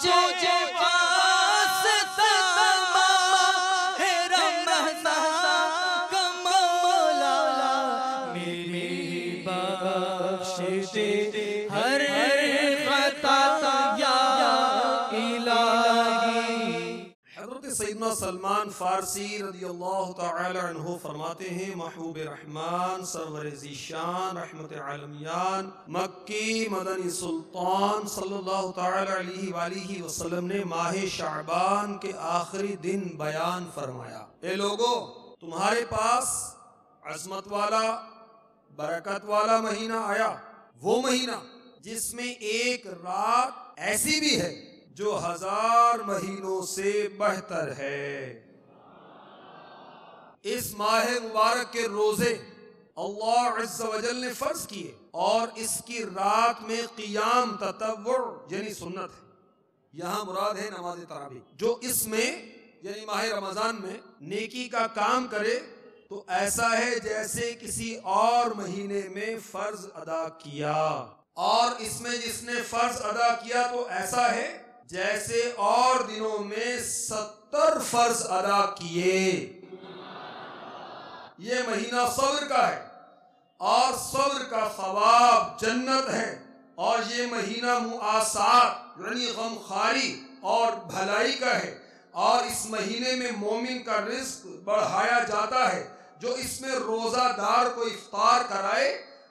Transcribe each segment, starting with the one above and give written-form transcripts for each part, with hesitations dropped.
تجھے واسطہ ماہ رمضان کا مولا میری بخش دے ہر خطا یا الہی۔ حضرت سیدنا سلمان فارسی رضی اللہ تعالی عنہ فرماتے ہیں محبوب رحمان سرور ذیشان رحمت عالمیان مکی مدنی سلطان صلی اللہ تعالی علیہ وآلہ وسلم نے ماہ شعبان کے آخری دن بیان فرمایا، اے لوگو تمہارے پاس عظمت والا برکت والا مہینہ آیا، وہ مہینہ جس میں ایک رات ایسی بھی ہے جو 1000 مہینوں سے بہتر ہے۔ اس ماہ مبارک کے روزے اللہ عز و جل نے فرض کیے اور اس کی رات میں قیام تطوع یعنی سنت ہے، یہاں مراد ہے نماز تراویح۔ جو اس میں یعنی ماہ رمضان میں نیکی کا کام کرے تو ایسا ہے جیسے کسی اور مہینے میں فرض ادا کیا، اور اس میں جس نے فرض ادا کیا تو ایسا ہے جیسے اور دنوں میں 70 فرض ادا کیے۔ یہ مہینہ صبر کا ہے اور صبر کا ثواب جنت ہے، اور یہ مہینہ مؤاسات یعنی غمخواری اور بھلائی کا ہے، اور اس مہینے میں مومن کا رزق بڑھایا جاتا ہے۔ جو اس میں روزہ دار کو افطار کرائے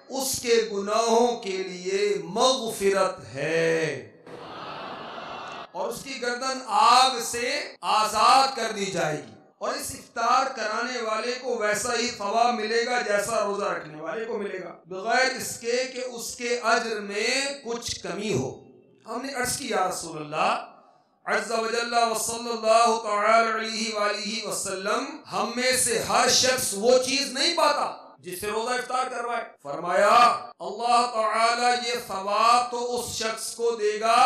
اس کے گناہوں کے لیے مغفرت ہے، اور اس کی گردن آگ سے آزاد کر دی جائے گی، اور اس افطار کرانے والے کو ویسا ہی ثواب ملے گا جیسا روزہ رکھنے والے کو ملے گا، بغیر اس کے کہ اس کے اجر میں کچھ کمی ہو۔ ہم نے عرض کی یا رسول اللہ عز و جل و صلی اللہ تعالی علیہ وآلہ وسلم، ہم میں سے ہر شخص وہ چیز نہیں پاتا جس سے روزہ افطار کروائے۔ فرمایا اللہ تعالی یہ ثواب تو اس شخص کو دے گا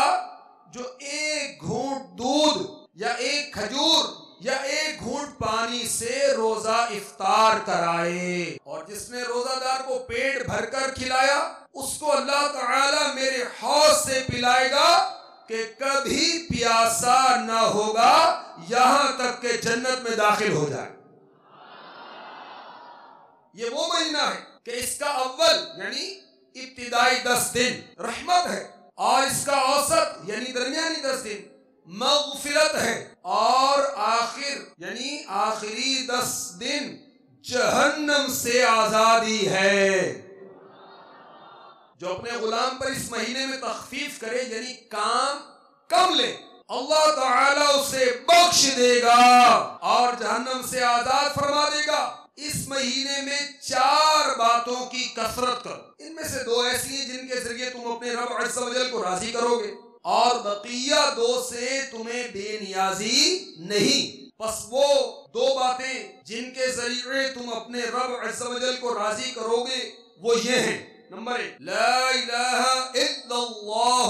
جو ایک گھونٹ دودھ یا ایک کھجور یا ایک گھونٹ پانی سے روزہ افطار کرائے، اور جس نے روزہ دار کو پیٹ بھر کر کھلایا اس کو اللہ تعالی میرے حوض سے پلائے گا کہ کبھی پیاسا نہ ہوگا یہاں تک کہ جنت میں داخل ہو جائے۔ یہ وہ مہینہ ہے کہ اس کا اول یعنی ابتدائی 10 دن رحمت ہے، اور اس کا اوسط یعنی درمیانی 10 دن مغفرت ہے، اور آخر یعنی آخری 10 دن جہنم سے آزادی ہے۔ جو اپنے غلام پر اس مہینے میں تخفیف کرے یعنی کام کم لے، اللہ تعالیٰ اسے بخش دے گا اور جہنم سے آزاد فرما دے گا۔ اس مہینے میں 4 باتوں کی کثرت کرو، ان میں سے 2 ایسی ہیں جن کے ذریعے تم اپنے رب عز و جل کو راضی کرو گے، اور بقیہ 2 سے تمہیں بے نیازی نہیں۔ پس وہ 2 باتیں جن کے ذریعے تم اپنے رب عز و جل کو راضی کرو گے وہ یہ ہیں، نمبر 1 لا الہ الا اللہ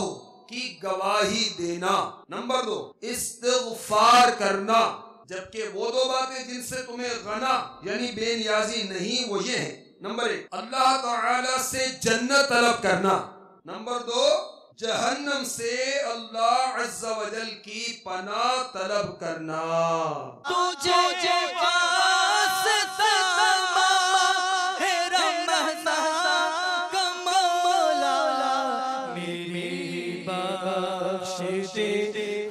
کی گواہی دینا، نمبر 2 استغفار کرنا، جبکہ وہ 2 باتیں جن سے تمہیں غنا یعنی بے نیازی نہیں وہ یہ ہیں، نمبر 1 اللہ تعالی سے جنت طلب کرنا، نمبر 2 جہنم سے اللہ عز و جل کی پناہ طلب کرنا۔ تجھے واسطہ ماہ رمضان کا مولا میری بخش دے